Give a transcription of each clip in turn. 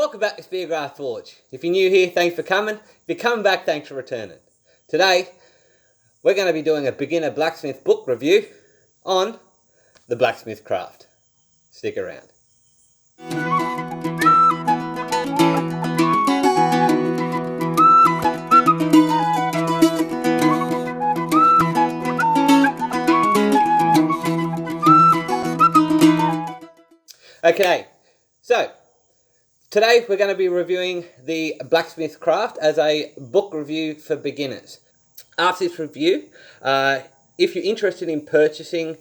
Welcome back to Speargrass Forge. If you're new here, thanks for coming. If you're coming back, thanks for returning. Today, we're going to be doing a beginner blacksmith book review on the Blacksmiths Craft. Stick around. Okay, so today we're going to be reviewing the Blacksmiths Craft as a book review for beginners. After this review, if you're interested in purchasing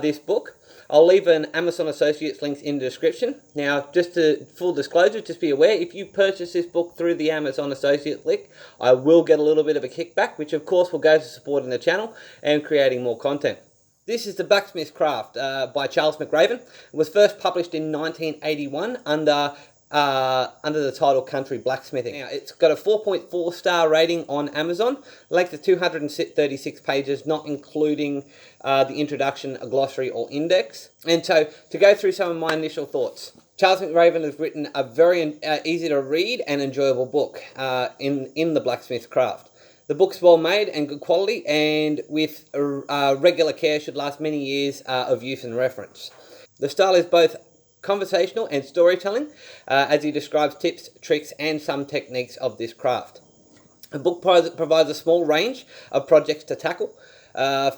this book, I'll leave an Amazon Associates link in the description. Now, just to full disclosure, just be aware, if you purchase this book through the Amazon Associates link, I will get a little bit of a kickback, which of course will go to supporting the channel and creating more content. This is the Blacksmiths Craft by Charles McRaven. It was first published in 1981 under the title Country Blacksmithing. Now, it's got a 4.4 star rating on Amazon, length of 236 pages, not including the introduction, a glossary or index. And so, to go through some of my initial thoughts, Charles McRaven has written a very easy to read and enjoyable book in the Blacksmiths Craft. The book's well made and good quality, and with regular care should last many years of use and reference. The style is both conversational and storytelling, as he describes tips, tricks, and some techniques of this craft. The book provides a small range of projects to tackle,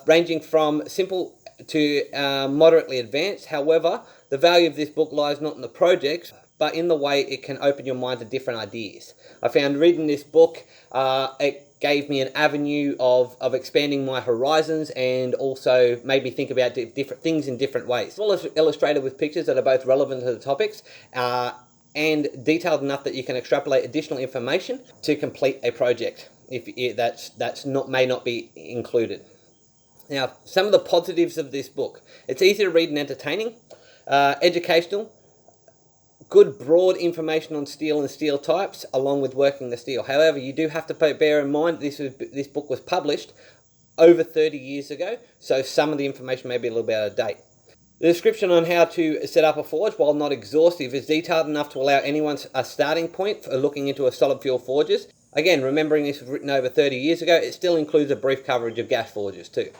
ranging from simple to moderately advanced. However, the value of this book lies not in the projects, but in the way it can open your mind to different ideas. I found reading this book, it gave me an avenue of expanding my horizons, and also made me think about different things in different ways. It's all illustrated with pictures that are both relevant to the topics and detailed enough that you can extrapolate additional information to complete a project if may not be included. Now, some of the positives of this book: it's easy to read and entertaining, educational, good broad information on steel and steel types, along with working the steel. However, you do have to bear in mind this book was published over 30 years ago, so some of the information may be a little bit out of date. The description on how to set up a forge, while not exhaustive, is detailed enough to allow anyone a starting point for looking into a solid fuel forges. Again, remembering this was written over 30 years ago, it still includes a brief coverage of gas forges too.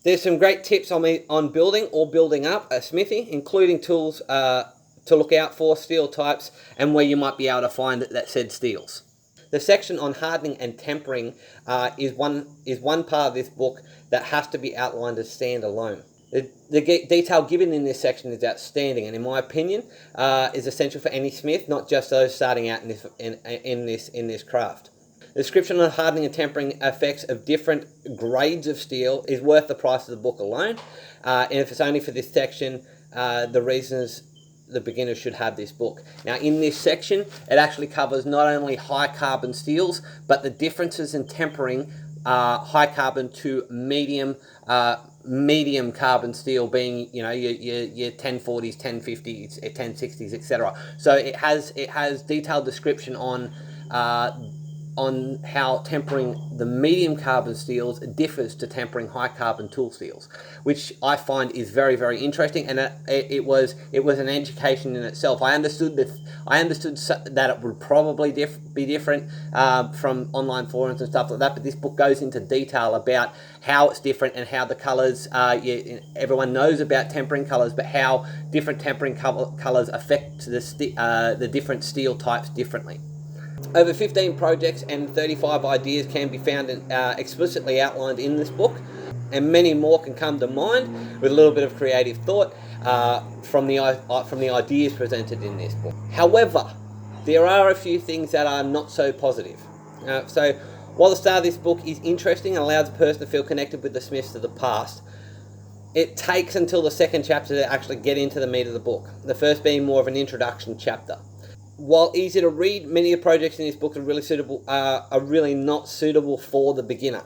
There's some great tips on building or building up a smithy, including tools to look out for, steel types, and where you might be able to find that said steels. The section on hardening and tempering is one part of this book that has to be outlined as standalone. The detail given in this section is outstanding, and in my opinion, is essential for any smith, not just those starting out in this craft. The description on hardening and tempering effects of different grades of steel is worth the price of the book alone. And if it's only for this section, the reasons the beginner should have this book. Now, in this section, it actually covers not only high carbon steels, but the differences in tempering high carbon to medium carbon steel, being your 1040s, 1050s, 1060s, etc. So it has detailed description on how tempering the medium carbon steels differs to tempering high carbon tool steels, which I find is very, very interesting, and it was an education in itself. I understood that it would probably be different from online forums and stuff like that, but this book goes into detail about how it's different and how the colors. Everyone knows about tempering colors, but how different tempering colors affect the different steel types differently. Over 15 projects and 35 ideas can be found explicitly outlined in this book, and many more can come to mind with a little bit of creative thought from the ideas presented in this book. However, there are a few things that are not so positive. So, while the start of this book is interesting and allows a person to feel connected with the Smiths of the past, it takes until the second chapter to actually get into the meat of the book, the first being more of an introduction chapter. While easy to read, many of the projects in this book are really not suitable for the beginner.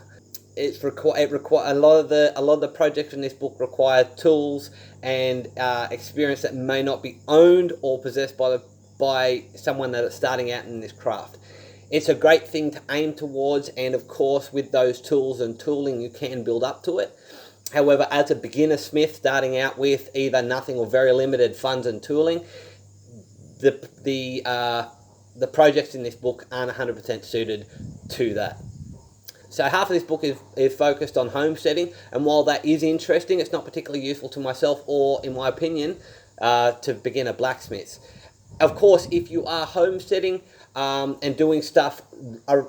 A lot of the projects in this book require tools and experience that may not be owned or possessed by someone that is starting out in this craft. It's a great thing to aim towards, and of course, with those tools and tooling, you can build up to it. However, as a beginner smith starting out with either nothing or very limited funds and tooling, the the projects in this book aren't 100% suited to that. So half of this book is focused on homesteading, and while that is interesting, it's not particularly useful to myself or, in my opinion, to beginner blacksmiths. Of course, if you are homesteading and doing stuff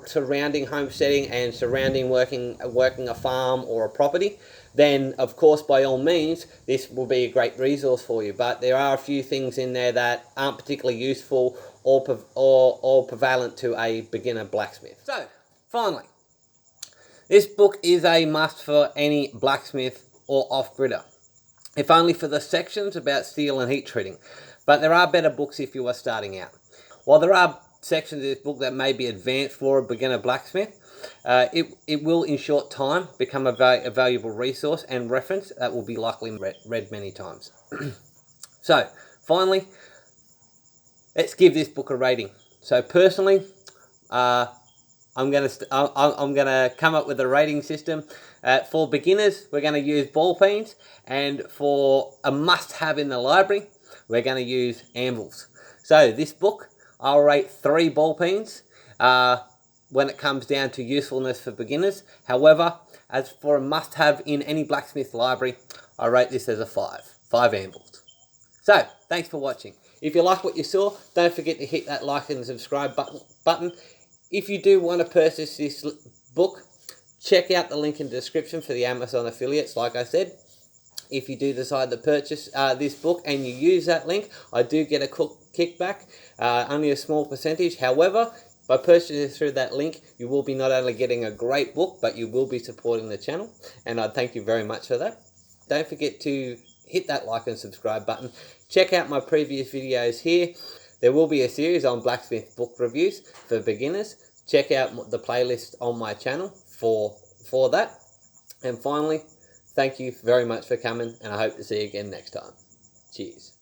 surrounding homesteading and surrounding working a farm or a property, then of course by all means this will be a great resource for you. But there are a few things in there that aren't particularly useful or prevalent to a beginner blacksmith. So finally, this book is a must for any blacksmith or off-gridder, if only for the sections about steel and heat treating. But there are better books if you are starting out. While there are sections of this book that may be advanced for a beginner blacksmith, it will in short time become a valuable resource and reference that will be likely read many times. So finally, let's give this book a rating. So personally, I'm gonna come up with a rating system. For beginners, we're going to use ball peens, and for a must-have in the library, we're going to use anvils. So this book, I'll rate 3 ball peens when it comes down to usefulness for beginners. However, as for a must-have in any blacksmith library, I rate this as a 5 anvils. So thanks for watching. If you like what you saw, don't forget to hit that like and subscribe button. If you do want to purchase this book, check out the link in the description for the Amazon affiliates, like I said. If you do decide to purchase this book and you use that link, I do get a kickback, only a small percentage. However, by purchasing through that link, you will be not only getting a great book, but you will be supporting the channel, and I thank you very much for that. Don't forget to hit that like and subscribe button. Check out my previous videos here. There will be a series on blacksmith book reviews for beginners. Check out the playlist on my channel for that. And finally, thank you very much for coming, and I hope to see you again next time. Cheers.